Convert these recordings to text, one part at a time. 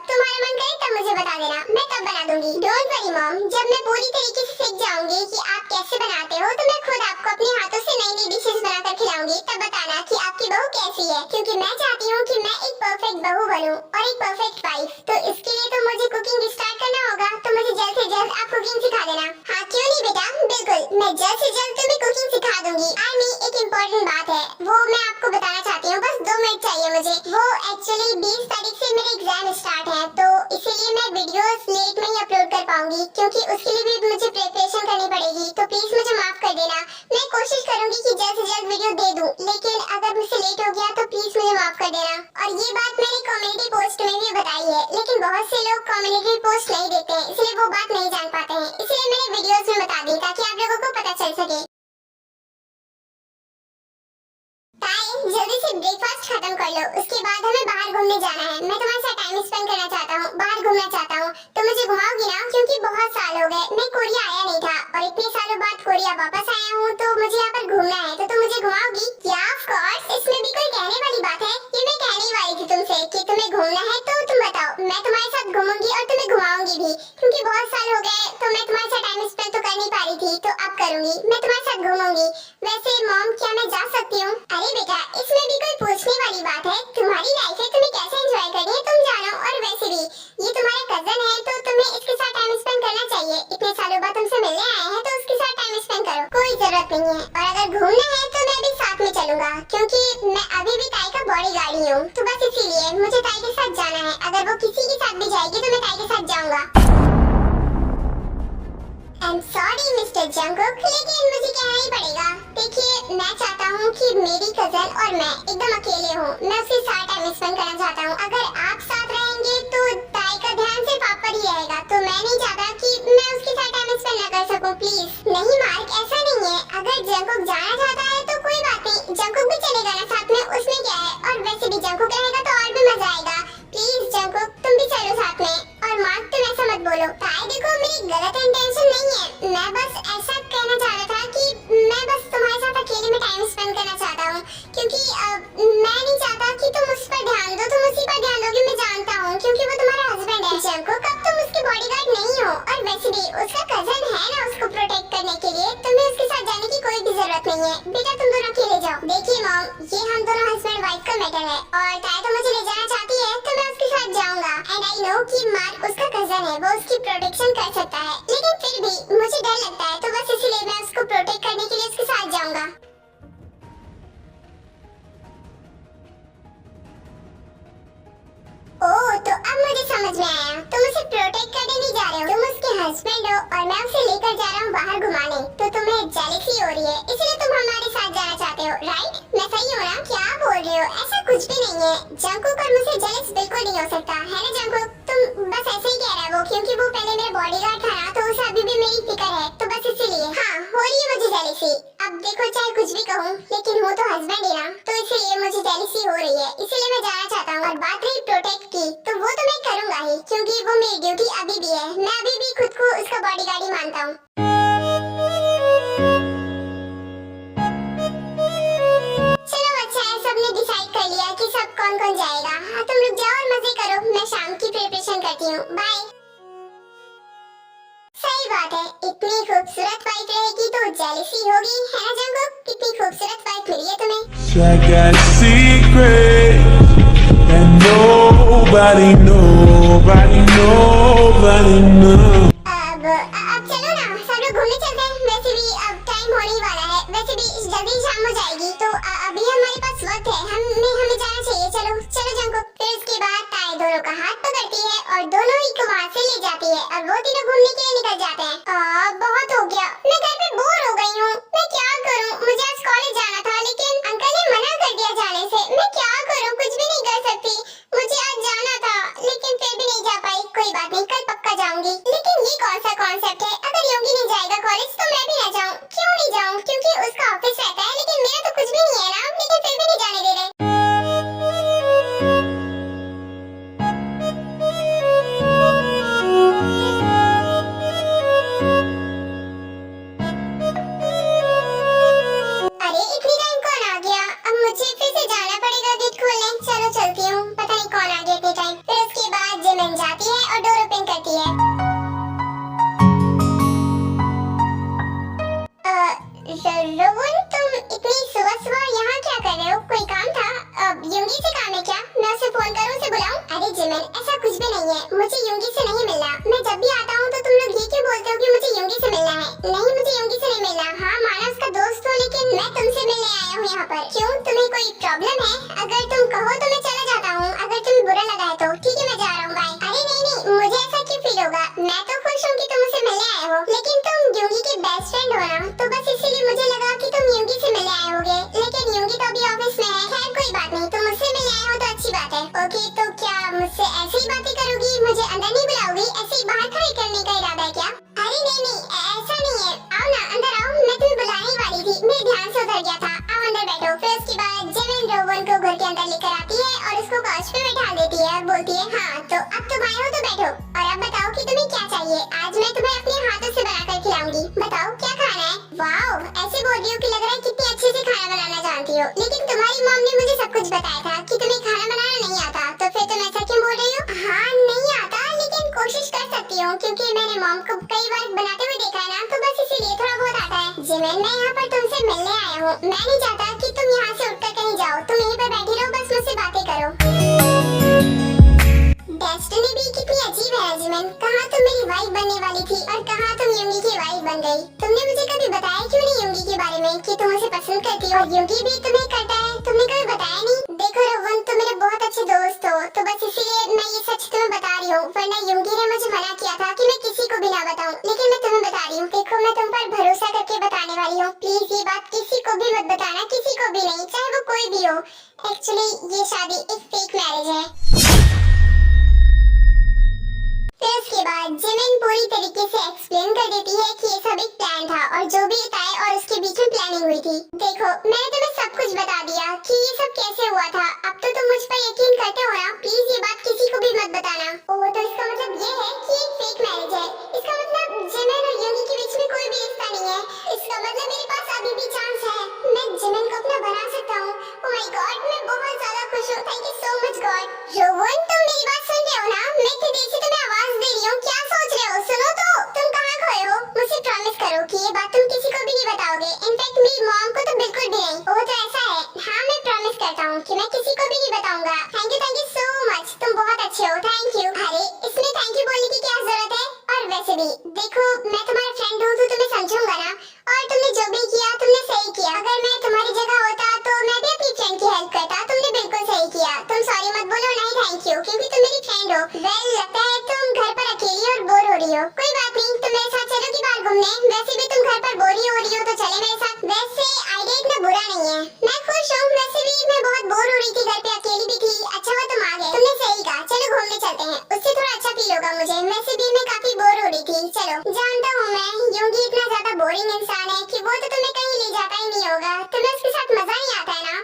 जब तुम्हारा मन करे तब मुझे बता देना, मैं तब बना दूंगी। डोंट वरी मॉम, जब मैं पूरी तरीके से सीख जाऊंगी कि आप कैसे बनाते हो तो मैं खुद आपको अपने हाथों से नई नई डिशेस बनाकर खिलाऊंगी। तब बताना कि आपकी बहू कैसी है, क्योंकि मैं चाहती हूँ कि मैं एक परफेक्ट बहू बनूं और एक परफेक्ट वाइफ। तो इसके लिए तो मुझे कुकिंग स्टार्ट करना होगा, तो मुझे जल्द से जल्द आप कुकिंग सिखा देना। हाँ क्यों नहीं बेटा, बिल्कुल मैं जल्द से जल्द तुम्हें कुकिंग सिखा दूंगी। एक इम्पोर्टेंट बात है, वो मैं आपको बताना चाहती हूँ, बस 2 मिनट चाहिए मुझे। वो एक्चुअली 20 तारीख से मेरे एग्जाम स्टार्ट है, तो इसीलिए मैं वीडियोस लेट में ही अपलोड कर पाऊंगी, क्योंकि उसके लिए भी मुझे प्रिपरेशन करनी पड़ेगी। तो प्लीज मुझे माफ कर देना। मैं कोशिश करूंगी कि जल्द से जल्द वीडियो दे दूं, लेकिन अगर मुझसे लेट हो गया तो प्लीज मुझे माफ कर देना। और ये बात मैंने कम्युनिटी पोस्ट में भी बताई है, लेकिन बहुत से लोग कम्युनिटी पोस्ट नहीं देते हैं, इसलिए वो बात नहीं जान पाते हैं। इसलिए मैंने वीडियोस में बता दी ताकि आप लोगों को पता चल सके। जल्दी से ब्रेकफास्ट खत्म कर लो, उसके बाद हमें बाहर घूमने जाना है। मैं तुम्हारे साथ टाइम स्पेंड करना चाहता हूँ, बाहर घूमना चाहता हूँ। तो मुझे घुमाओगी ना, क्योंकि बहुत साल हो गए मैं कोरिया आया नहीं था और इतने सालों बाद कोरिया वापस आया हूँ, तो मुझे यहाँ पर घूमना है। तो तुम मुझे घुमाओगी? क्या ऑफ कोर्स, इसमें भी कोई कहने वाली बात है? ये मैं कहने ही वाली थी तुमसे कि तुम्हें घूमना है, तो तुम बताओ, मैं तुम्हारे साथ घूमूंगी और तुम्हें घुमाऊंगी भी, क्योंकि बहुत साल हो गए तो मैं तुम्हारे साथ टाइम स्पेंड तो कर नहीं पा रही थी, तो अब करूंगी। मैं तुम्हारे साथ घूमूंगी। वैसे मॉम, क्या मैं जा सकती हूँ? अरे बेटा, इसमें भी कोई पूछने वाली बात है? तुम्हारी लाइफ है, तुम्हें कैसे एंजॉय करनी है तुम जानो। और वैसे भी ये तुम्हारा कजन है, तो तुम्हें इसके साथ टाइम स्पेंड करना चाहिए। इतने सालों बाद तुमसे मिलने आए हैं, तो उसके साथ टाइम स्पेंड करो, कोई जरूरत नहीं है। और अगर घूमना है तो मैं भी साथ में चलूंगा, क्योंकि मैं अभी भी ताई का बॉडीगार्ड ही हूँ, तो बस इसीलिए मुझे ताई के साथ जाना है। अगर वो किसी के साथ भी जाएगी तो मैं ताई के साथ जाऊंगा। I'm sorry मिस्टर जंगकुक, लेकिन मुझे कहना ही पड़ेगा। देखिए, मैं चाहता हूँ कि मेरी कजन और मैं एकदम अकेले हों। मैं उसके साथ टाइम स्पेंड करना चाहता हूँ। अगर आप साथ रहेंगे तो ताई का ध्यान सिर्फ आप पर ही रहेगा, तो मैं नहीं चाहता कि मैं उसके साथ टाइम स्पेंड ना कर सकूँ। प्लीज नहीं मार्क, ऐसा नहीं है। अगर जंगकुक जाना चाहता है तो कोई बात नहीं, जंगकुक भी चलेगा ना साथ में, उसमें क्या है। और वैसे भी जंगकुक रहेगा तो और भी मजा आएगा। प्लीज जंगकुक, तुम भी चलो साथ में। और मार्क, तुम ऐसा मत बोलो। ताई देखो, मेरी गलत इंटेंशन नहीं है, मैं बस ऐसा कहना चाह रहा था कि मैं बस तुम्हारे साथ अकेले में टाइम स्पेंड करना चाहता हूँ, क्योंकि मैं नहीं चाहता कि तुम उस पर ध्यान दो। तुम उसी पर ध्यान दोगे, मैं जानता हूँ, क्योंकि वो तुम्हारा हस्बैंड है। जंगकुक, अब तुम उसके बॉडीगार्ड नहीं हो, और वैसे भी उसका कजन है ना उसको प्रोटेक्ट करने के लिए। तुम्हें उसके साथ जाने की कोई भी जरूरत नहीं है। बेटा, तुम दोनों अकेले जाओ। देखिए मॉम, ये हम दोनों हस्बैंड वाइफ का मैटर है, और ताई तो मुझे ले जाना चाहती है तो मैं उसके साथ जाऊंगा। एंड आई नो कि मार्क उसका कजन है, वो उसकी प्रोटेक्शन कर सकता है, लेकिन फिर भी मुझे डर लगता है, तो बस इसलिए मैं उसको प्रोटेक्ट करने के लिए उसके साथ जाऊंगा। ओह, तो अब मुझे समझ में आया, तुम उसे प्रोटेक्ट करने नहीं जा रहे हो, तुम उसके हस्बैंड हो और मैं उसे लेकर जा रहा हूँ बाहर घुमाने। तो तुम्हें जेलसी हो रही है, इसलिए तुम हमारे साथ जाना चाहते हो, राइट? मैं सही हूँ ना? क्या बोल रहे हो? ऐसा कुछ भी नहीं है। जंगकुक और मुझसे जेलस बिल्कुल नहीं हो सकता है ना जंगकुक? तुम बस ऐसे ही कह रहा है वो, क्योंकि वो पहले मेरा बॉडीगार्ड था ना, तो उसे अभी भी मेरी फिक्र है, तो बस इसीलिए। हाँ, हो रही है मुझे जेलसी। अब देखो, चाहे कुछ भी कहूँ, लेकिन वो तो हस्बैंड है ना, तो इसलिए मुझे जेलसी हो रही है, इसलिए मैं जाना चाहता हूँ। और बात रही प्रोटेक्ट की, तो वो तो मैं करूंगा ही, क्योंकि वो मेरी ड्यूटी अभी भी है। मैं अभी भी खुद को उसका बॉडीगार्ड ही मानता हूँ। चलो अच्छा है, सबने डिसाइड कर लिया कि सब कौन कौन जाएगा। हाँ, तुम रुक जाओ और मजे करो, मैं शाम की प्रिपरेशन करती हूँ। बाय। सही बात है, इतनी खूबसूरत वाइफ रहेगी तो जेलसी होगी, है ना जंगकुक? कितनी खूबसूरत वाइफ मिली है तुम्हें। I got secrets and nobody knows. अब चलो ना, सब लोग घूमने चलते हैं। वैसे भी अब टाइम होने ही वाला है, वैसे भी जल्दी शाम हो जाएगी, तो अभी हमारे पास वक्त है, हमें जाना चाहिए। चलो चलो जंगकुक। फिर उसके बाद ताई दोनों का हाथ पकड़ती है और दोनों ही को वहाँ से ले जाती है, और वो तीनों घूमने के लिए निकल जाते हैं। बहुत हो गया, मैं घर पे बोर हो गई हूँ, मैं क्या करूँ? मुझे आज कॉलेज जाना था, लेकिन अंकल ने मना कर दिया जाने से। मैं क्या करूँ? कुछ भी नहीं कर सकती। मुझे आज जाना था, लेकिन फिर भी नहीं जा पाई। कोई बात नहीं, कल पक्का जाऊंगी। लेकिन ये कौन सा कॉन्सेप्ट है? अगर योगी नहीं जाएगा कॉलेज तो मैं भी ना जाऊँ? क्यों नहीं जाऊँ? क्योंकि उसका ऑफिस रहता है, लेकिन मेरा तो कुछ भी नहीं है ना, लेकिन फिर भी नहीं जाने दे रहे। अरे इतनी टाइम कौन आ गया? अब मुझे फिर से जाना पड़ेगा गेट खोलने। चलो चलती हूँ, पता नहीं कौन आ गया इतने टाइम। फिर उसके बाद जिमिन जाती है और डोर ओपन करती है। रोहन, तुम इतनी सुबह सुबह यहाँ क्या कर रहे हो? कोई काम था? युंगी से काम है क्या? मैं उसे फोन करूँ, उसे बुलाऊं? अरे जिमिन, ऐसा कुछ भी नहीं है, मुझे युंगी से नहीं मिलना। मैं जब भी आता हूँ तो तुम लोग ये क्यों बोलते हो कि मुझे युंगी से मिलना है? नहीं, मुझे युंगी से नहीं मिलना। हाँ, माना उसका दोस्त हूँ, लेकिन मैं तुमसे मिलने आया हूँ यहाँ पर। क्यों, तुम्हें कोई प्रॉब्लम है? अगर तुम कहो तो मैं चला जाता हूँ। अगर तुम्हें बुरा लगा है तो ठीक है, मैं जा रहा हूँ, बाय। अरे नहीं, मुझे ऐसा क्यों फील होगा? मैं तो खुश हूँ कि तुम मुझसे मिलने आए हो, लेकिन तुम युंगी के बेस्ट फ्रेंड हो ना, तो बस इसीलिए मुझे लगा कि तुम युंगी से मिलने आए होगे। लेकिन युंगी तो अभी ऑफिस में है। खैर कोई बात नहीं, तुम मुझसे मिलने आए हो तो अच्छी बात है। ओके, तो क्या मुझसे ऐसे ही बातें करोगी? मुझे अंदर नहीं बुलाओगी? ऐसे ही बाहर खड़े करने का इरादा है क्या? अरे नहीं, ऐसा नहीं है। आओ ना, अंदर आओ, मैं तुम्हें बुलाने ही वाली थी, मेरे ध्यान से उधर गया था। आओ अंदर बैठो। फिर उसके बाद जिमिन रोहन को घर के अंदर लेकर आती है और उसको काउच पे बैठा देती है और बोलती है, हाँ तो अब तुम आए हो तो बैठो, और अब बताओ कि तुम्हें क्या चाहिए। आज मैं तुम्हें अपने हाथों से बनाकर खिलाऊंगी। बताओ क्या खाना है? वाओ, ऐसे बोल रही हो कि लग रहा है कितनी अच्छे से खाना बनाना जानती हो। लेकिन तुम्हारी मॉम ने मुझे सब कुछ बताया था कि तुम्हें खाना बनाना नहीं आता, तो फिर तुम ऐसा क्यों बोल रही हो? हाँ, नहीं आता, लेकिन कोशिश कर सकती हूँ, क्योंकि मैंने मॉम को कई बार बनाते हुए देखा है ना, तो बस इसीलिए थोड़ा बहुत आता है। जिमिन, मैं यहाँ पर तुमसे मिलने आया हूँ। मैं नहीं चाहता कि तुम यहाँ से उठकर कहीं जाओ। तुम यहीं पर बैठी रहो, बस मुझसे बातें करो। डेस्टिनी भी कितनी अजीब है जिमिन। कहाँ तुम मेरी वाइफ बनने वाली थी और कहाँ तुम युंगी की वाइफ बन गई। तुमने मुझे कभी बताया क्यों नहीं युंगी के बारे में कि तुम उसे पसंद करती हो, और युंगी भी तुम्हें करता है? तुमने कभी बताया नहीं? देखो रोहन, तुम मेरे बहुत अच्छे दोस्त हो, तो बस इसीलिए मैं ये सच तुम्हें बता रही हूँ, वरना युंगी ने मुझे मना किया था कि मैं किसी को भी ना बताऊं, लेकिन मैं तुम्हें बता रही हूँ। देखो, मैं तुम पर भरोसा करके बताने वाली हूँ। प्लीज ये बात किसी को भी मत बताना, किसी को भी नहीं, चाहे वो कोई भी हो। एक्चुअली ये शादी एक फेक मैरिज है। फिर उसके बाद जिमिन पूरी तरीके से एक्सप्लेन कर देती है कि ये सब एक प्लान था, और जो भी ताए और उसके बीच में प्लानिंग हुई थी। देखो, मैंने तुम्हें सब कुछ बता दिया कि ये सब कैसे हुआ था। अब तो तुम मुझ पर यकीन करते हो ना? प्लीज ये बात किसी को भी मत बताना। ओह, तो इसका मतलब ये है कि एक फेक मैरिज है। इसका मतलब जिमिन और युंगी के बीच में कोई भी रिश्ता नहीं है। इसका मतलब मेरे पास अभी भी चांस है, मैं जिमिन को अपना बना सकता हूँ। ओह माय गॉड, मैं बहुत ज्यादा खुश हूँ। Thank you so much God. Rohan, तुम मेरी बात सुन रहे हो ना? मैं इतनी देर से तुम्हें आवाज दे रही हूँ, क्या सोच रहे हो? सुनो तो, तुम कहाँ खोए हो? मुझे प्रॉमिस करो कि ये बात तुम किसी को भी नहीं बताओगे। इनफैक्ट मेरी मॉम को तो बिल्कुल भी नहीं। ओह, तो ऐसा है? हाँ, मैं प्रॉमिस करता हूँ कि मैं किसी को भी नहीं बताऊंगा। थैंक यू सो मच, तुम बहुत अच्छे हो, थैंक यू। अरे इसमें थैंक यू बोलने की क्या जरूरत है? और वैसे भी देखो, मैं तुम्हारा फ्रेंड हूँ तो तुम्हें समझूंगा ना, और तुमने जो भी किया तुमने सही किया। अगर मैं तुम्हारी जगह होता तो मैं भी अपनी फ्रेंड की हेल्प करता। तुमने बिल्कुल सही किया। तुम सॉरी मत बोलो, नहीं थैंक यू, क्योंकि तुम मेरी फ्रेंड हो। वेल, लगता है तुम घर पर अकेली और बोर हो रही हो। कोई बात नहीं, तुम मेरे साथ चलो कि बाहर घूमने। वैसे भी तुम घर पर बोर ही हो रही हो, तो चले मेरे साथ। वैसे आइडिया इतना बुरा नहीं है, मैं खुश हूँ। वैसे भी मैं बहुत बोर हो रही थी घर पे, अकेली भी थी। अच्छा हुआ तुम आ गए, तुमने सही कहा। चलो घूमने चलते हैं, उससे थोड़ा अच्छा फील होगा मुझे। वैसे भी मैं काफी बोर हो रही थी। चलो, जानता हूँ मैं, युंगी इतना ज्यादा बोरिंग इंसान है कि वो तो तुम्हें कहीं ले जाता ही नहीं होगा। तुम्हें उसके साथ मजा नहीं आता है ना?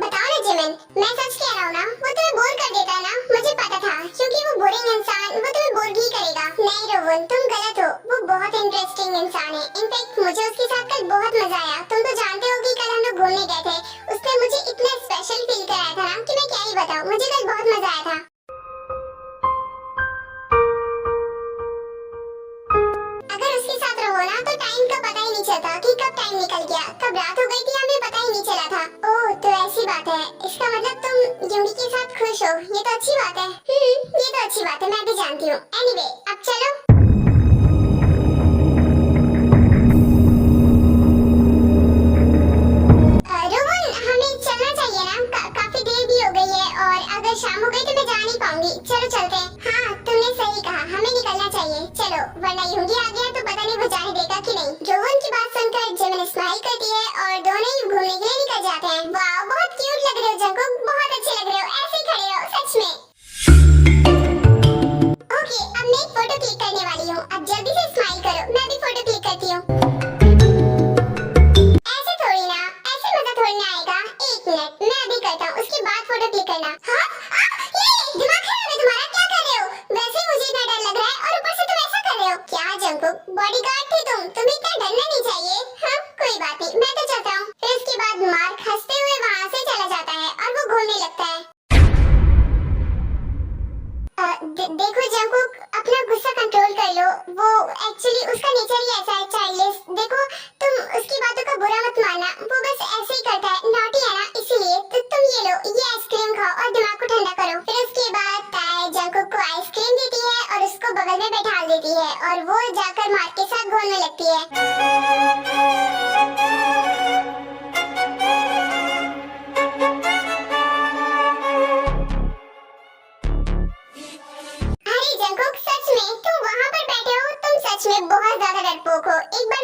बताओ ना जिमिन, मैं सच कह रहा हूँ ना? वो तुम्हें बोर कर देता है ना? मुझे पता था, क्योंकि वो बोरिंग इंसान वो तुम्हें बोर ही करेगा। नहीं रोहन, तुम गलत हो। वो बहुत इंटरेस्टिंग इंसान है। इनफैक्ट मुझे उसके साथ कल बहुत मजा आया। तुम तो जानते हो कि कल हम लोग घूमने गए थे। उसने मुझे इतना स्पेशल फील कराया था ना कि मैं क्या ही बताऊं। मुझे कल बहुत मजा आया था। अगर उसके साथ रहो ना तो टाइम का पता ही नहीं चलता कि कब टाइम निकल गया, कब रात हो गई थी हमें पता ही नहीं चला था। ओह, तो ऐसी बात है। इसका मतलब तुम युंगी के साथ खुश हो। ये तो अच्छी बात है। ये तो अच्छी बात है, मैं भी जानती हूँ। एनीवे, अब चलो। रोहन, हमें चलना चाहिए ना? काफी देर भी हो गई है, और अगर शाम हो गई तो मैं जा नहीं पाऊंगी। चलो चलते हैं। हाँ, तुमने सही कहा, हमें निकलना चाहिए। चलो, वरना युंगी आ गया तो पता नहीं वो जाने देगा कि नहीं। रोहन की बात सुनकर जिमिन स्माइल करती है और दोनों ही घूमने के लिए निकल जाते हैं। वाह, बहुत क्यूट लग रहे हो जंकुक, बहुत अच्छे लग रहे हो। ऐसे ही खड़े रहो, सच में। ओके, अब मैं एक फोटो क्लिक करने तुम्हें इतना डरना नहीं चाहिए। हाँ कोई बात नहीं, मैं तो चलता हूँ। फिर उसके बाद मार्क हंसते हुए वहाँ से चला जाता है और वो घूमने लगता है। देखो जंगकुक, अपना गुस्सा कंट्रोल कर लो। वो एक्चुअली उसका नेचर ही ऐसा है, चाइल्डिश। देखो तुम उसकी बातों का बुरा मत मानना, वो बस ऐसे ही करता है, नॉटी है ना, इसीलिए। तो तुम ये लो, ये आइसक्रीम खाओ और दिमाग को ठंडा करो। फिर उसके बाद ताए जंगकुक को आइसक्रीम देती है और उसको बगल में बैठा देती है और वो जाकर मार्क के साथ घूमने लगती है। अरे जंगकुक, सच में तुम वहाँ पर बैठे हो? तुम सच में बहुत ज्यादा डरपोक हो। एक बार